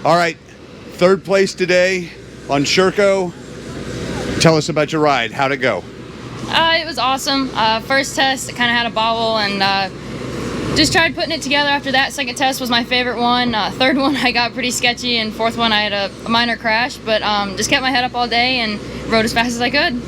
All right, third place today on Sherco. Tell us about your ride. How'd it go? It was awesome. First test, I kind of had a bobble and just tried putting it together after that. Second test was my favorite one. Third one, I got pretty sketchy, and fourth one, I had a minor crash, but just kept my head up all day and rode as fast as I could.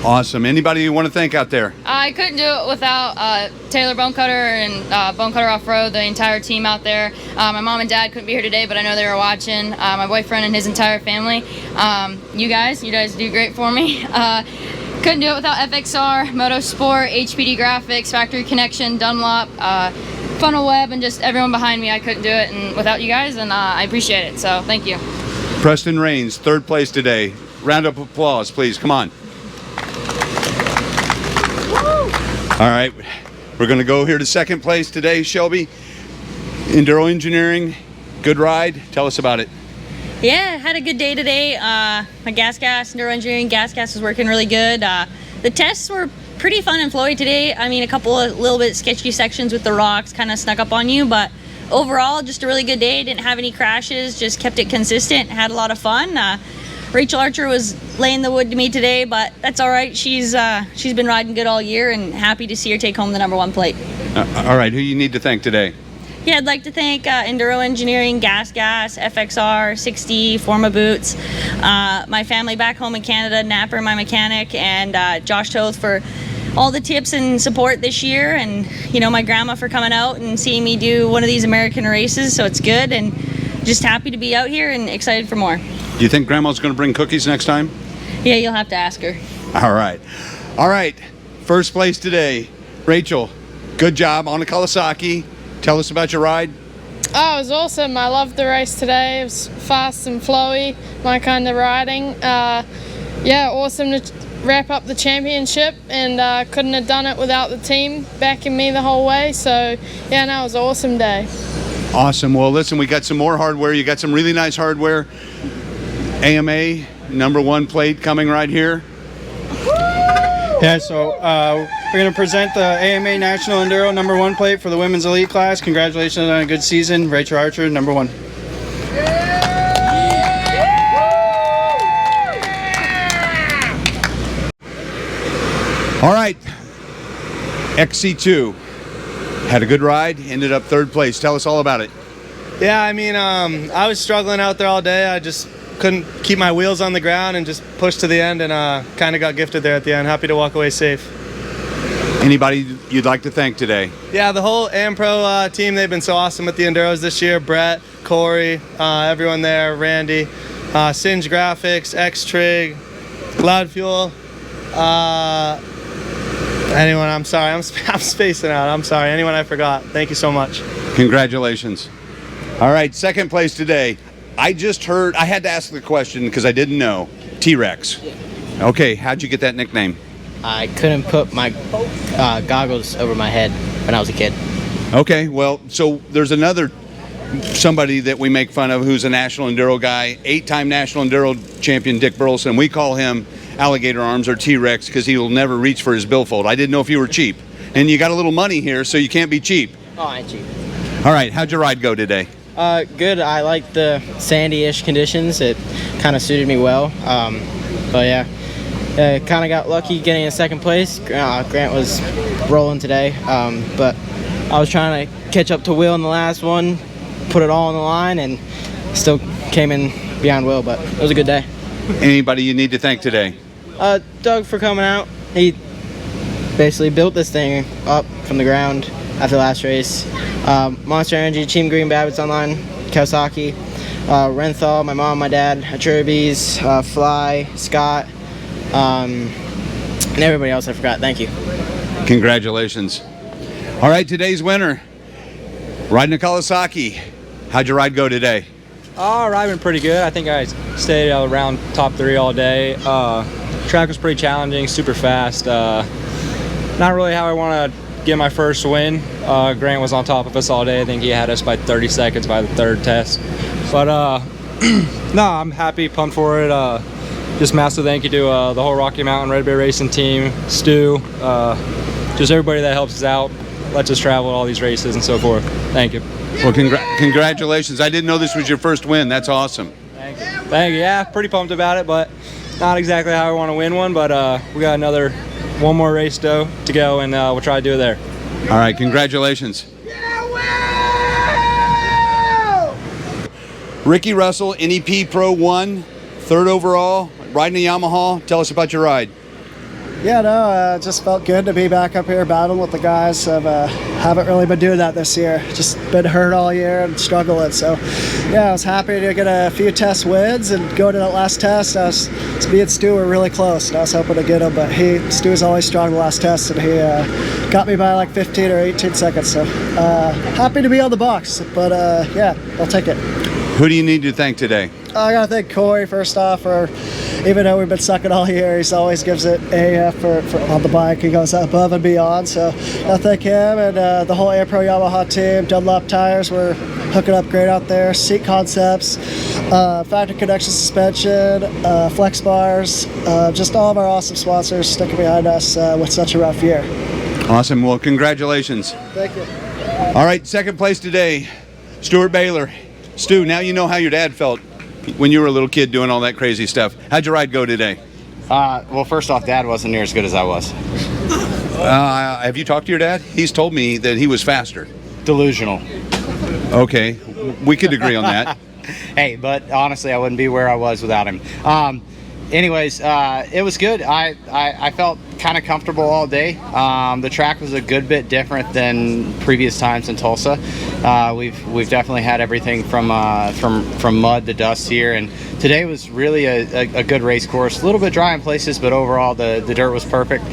Awesome. Anybody you want to thank out there? I couldn't do it without Taylor Bonecutter and Bonecutter Off-Road, the entire team out there. My mom and dad couldn't be here today, but I know they were watching. My boyfriend and his entire family. You guys do great for me. Couldn't do it without FXR, Motorsport, HPD Graphics, Factory Connection, Dunlop, Funnel Web, and just everyone behind me. I couldn't do it and without you guys, and I appreciate it, so thank you. Preston Rains, third place today. Round of applause, please. Come on. All right, we're going to go here to second place today. Shelby, Enduro Engineering, good ride. Tell us about it. Yeah, had a good day today. My gas, Enduro Engineering gas was working really good. The tests were pretty fun and flowy today. I mean, a couple of little bit sketchy sections with the rocks kind of snuck up on you, but overall, just a really good day. Didn't have any crashes, just kept it consistent, had a lot of fun. Rachel Archer was laying the wood to me today, but that's all right. She's been riding good all year, and happy to see her take home the #1 plate. All right, who you need to thank today? Yeah, I'd like to thank Enduro Engineering, Gas, FXR, 60, Forma Boots, my family back home in Canada, Napper, my mechanic, and Josh Toth for all the tips and support this year, and my grandma for coming out and seeing me do one of these American races, so it's good, and just happy to be out here and excited for more. Do you think Grandma's going to bring cookies next time? Yeah, you'll have to ask her. All right, first place today. Rachel, good job on the Kawasaki. Tell us about your ride. Oh, it was awesome. I loved the race today. It was fast and flowy, my kind of riding. Yeah, awesome to wrap up the championship, and couldn't have done it without the team backing me the whole way. So, yeah, no, it was an awesome day. Awesome. Well, listen, we got some more hardware. You got some really nice hardware. AMA #1 plate coming right here. Yeah, so we're going to present the AMA National Enduro #1 plate for the Women's Elite class. Congratulations on a good season. Rachel Archer, #1. All right, XC2. Had a good ride, ended up third place. Tell us all about it. Yeah, I mean, I was struggling out there all day. I just couldn't keep my wheels on the ground and just pushed to the end, and kind of got gifted there at the end. Happy to walk away safe. Anybody you'd like to thank today? Yeah, the whole AmPro team, they've been so awesome with the Enduros this year. Brett, Corey, everyone there, Randy, Singe Graphics, X-Trig, Loud Fuel, anyone, I'm sorry, I'm spacing out. I'm sorry, anyone I forgot. Thank you so much. Congratulations. All right, second place today. I just heard, I had to ask the question because I didn't know. T-Rex. Okay, how'd you get that nickname? I couldn't put my goggles over my head when I was a kid. Okay, well, so there's somebody that we make fun of who's a national enduro guy, 8-time national enduro champion Dick Burleson. We call him Alligator Arms or T-Rex because he will never reach for his billfold. I didn't know if you were cheap. And you got a little money here, so you can't be cheap. Oh, I ain't cheap. All right, how'd your ride go today? Good. I like the sandy-ish conditions. It kind of suited me well. But yeah, kind of got lucky getting in second place. Grant was rolling today, but I was trying to catch up to Will in the last one, put it all on the line, and still came in beyond Will, but it was a good day. Anybody you need to thank today? Doug for coming out. He basically built this thing up from the ground after the last race. Monster Energy, Team Green Babbitts Online, Kawasaki, Renthal, my mom, my dad, Achurbis, Fly, Scott, and everybody else I forgot. Thank you. Congratulations. All right, today's winner, riding a Kawasaki. How'd your ride go today? Ride went pretty good. I think I stayed around top 3 all day. Track was pretty challenging, super fast. Not really how I want to get my first win. Grant was on top of us all day. I think he had us by 30 seconds by the third test. But no, I'm happy, pumped for it. Just massive thank you to the whole Rocky Mountain Red Bear Racing team, Stu, just everybody that helps us out, lets us travel all these races and so forth. Thank you. Well, congratulations. I didn't know this was your first win. That's awesome. Thank you. Yeah, pretty pumped about it, but not exactly how I want to win one. But we got one more race to go, and we'll try to do it there. All right, congratulations. Ricky Russell, NEP Pro 1, 3rd overall, riding a Yamaha. Tell us about your ride. Yeah, no, it just felt good to be back up here battling with the guys. I haven't really been doing that this year. Just been hurt all year and struggling. So, yeah, I was happy to get a few test wins and go to that last test. Me and Stu were really close, and I was hoping to get him, but Stu was always strong the last test, and he got me by like 15 or 18 seconds. So, happy to be on the box, but yeah, I'll take it. Who do you need to thank today? I gotta thank Corey first off for, even though we've been sucking all year, he always gives it AF for on the bike. He goes above and beyond. So I thank him and the whole Air Pro Yamaha team. Dunlop tires were hooking up great out there. Seat Concepts, Factory Connection suspension, Flex bars, just all of our awesome sponsors sticking behind us with such a rough year. Awesome. Well, congratulations. Thank you. All right, second place today, Stuart Baylor. Stu, now you know how your dad felt when you were a little kid doing all that crazy stuff. How'd your ride go today? Well, first off, Dad wasn't near as good as I was. Have you talked to your dad? He's told me that he was faster. Delusional. Okay, we could agree on that. Hey, but honestly, I wouldn't be where I was without him. Anyways, it was good. I felt kind of comfortable all day. The track was a good bit different than previous times in Tulsa. We've definitely had everything from mud to dust here, and today was really a good race course. A little bit dry in places, but overall the dirt was perfect.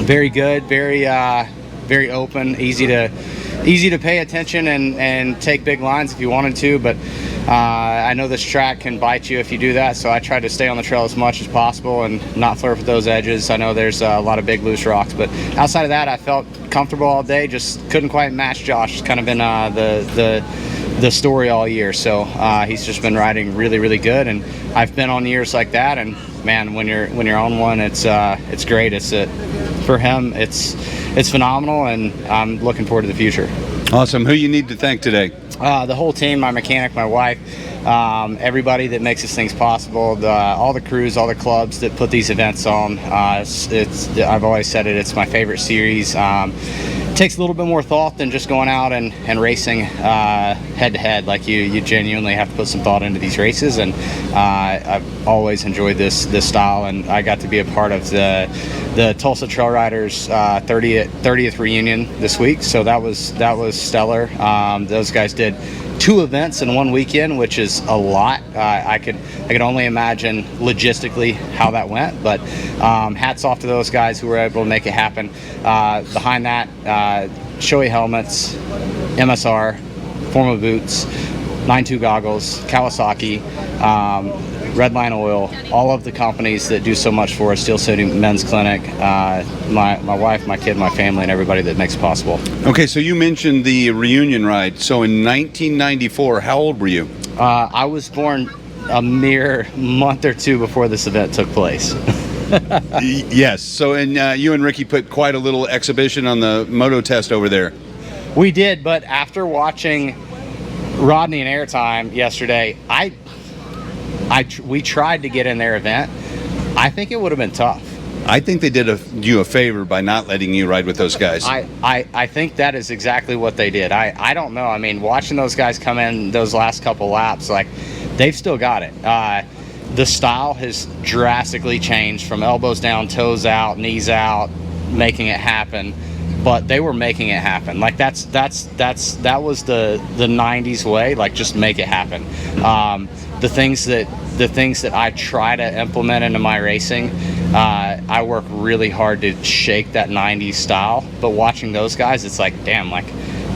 Very good, very open, easy to pay attention and take big lines if you wanted to, but I know this track can bite you if you do that, so I tried to stay on the trail as much as possible and not flirt with those edges. I know there's a lot of big loose rocks, but outside of that, I felt comfortable all day. Just couldn't quite match Josh. It's kind of been the story all year. So he's just been riding really, really good, and I've been on years like that. And man, when you're on one, it's great. For him, it's phenomenal, and I'm looking forward to the future. Awesome. Who you need to thank today? The whole team, my mechanic, my wife, everybody that makes these things possible, all the crews, all the clubs that put these events on. I've always said it's my favorite series. It takes a little bit more thought than just going out and racing head to head. Like you genuinely have to put some thought into these races, and I've always enjoyed this style, and I got to be a part of the Tulsa Trail Riders 30th reunion this week, so that was stellar. Those guys did 2 events in one weekend, which is a lot. I could only imagine logistically how that went, but hats off to those guys who were able to make it happen. Behind that, Shoei helmets, MSR, Forma boots, 9.2 goggles, Kawasaki, Redline Oil, all of the companies that do so much for us, Steel City Men's Clinic, my wife, my kid, my family, and everybody that makes it possible. Okay, so you mentioned the reunion ride. So in 1994, how old were you? I was born a mere month or 2 before this event took place. Yes, so and you and Ricky put quite a little exhibition on the moto test over there. We did, but after watching Rodney and Airtime yesterday, we tried to get in their event. I think it would have been tough. I think they did you a favor by not letting you ride with those guys. I think that is exactly what they did. I don't know. I mean, watching those guys come in those last couple laps, like, they've still got it. The style has drastically changed from elbows down, toes out, knees out, making it happen. But they were making it happen. Like that was the 90s way. Like, just make it happen. The things that I try to implement into my racing, I work really hard to shake that 90s style. But watching those guys, it's like, damn, like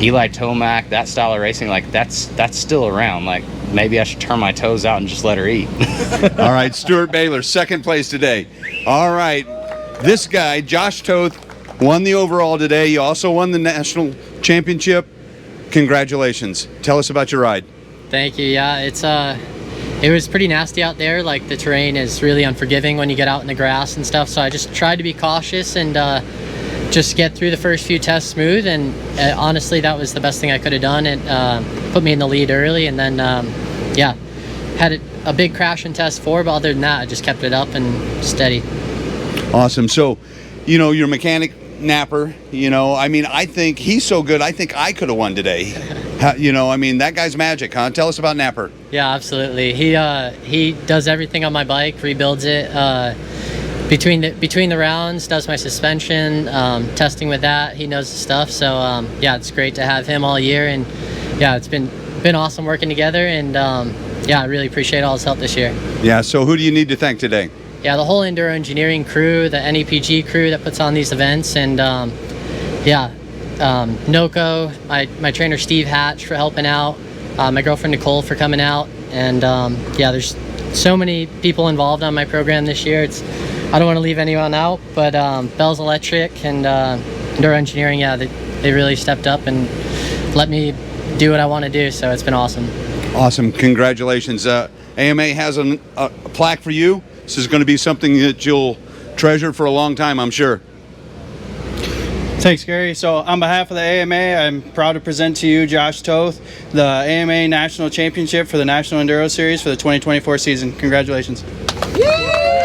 Eli Tomac, that style of racing, like that's still around. Like, maybe I should turn my toes out and just let her eat. All right, Stuart Baylor, second place today. All right, this guy, Josh Toth, won the overall today. You also won the national championship. Congratulations. Tell us about your ride. Thank you. Yeah, it was pretty nasty out there. Like, the terrain is really unforgiving when you get out in the grass and stuff. So I just tried to be cautious and just get through the first few tests smooth, and honestly, that was the best thing I could have done. It put me in the lead early, and then yeah, had a big crash in test 4, but other than that, I just kept it up and steady. Awesome. So, you know, your mechanic Napper, you know, I mean, I think he's so good. I think I could have won today. You know, I mean, that guy's magic, huh? Tell us about Napper. Yeah, absolutely. He does everything on my bike, rebuilds it between the rounds, does my suspension, testing with that. He knows the stuff. So yeah, it's great to have him all year, and yeah, it's been awesome working together, and yeah, I really appreciate all his help this year. Yeah. So who do you need to thank today? Yeah, the whole Enduro engineering crew, the NEPG crew that puts on these events, and yeah, Noko, my trainer Steve Hatch for helping out, my girlfriend Nicole for coming out, and yeah, there's so many people involved on my program this year. I don't want to leave anyone out, but Bell's Electric and Enduro engineering, yeah, they really stepped up and let me do what I want to do, so it's been awesome. Awesome. Congratulations. AMA has a plaque for you. This is going to be something that you'll treasure for a long time, I'm sure. Thanks, Gary. So on behalf of the AMA, I'm proud to present to you, Josh Toth, the AMA National Championship for the National Enduro Series for the 2024 season. Congratulations. Woo!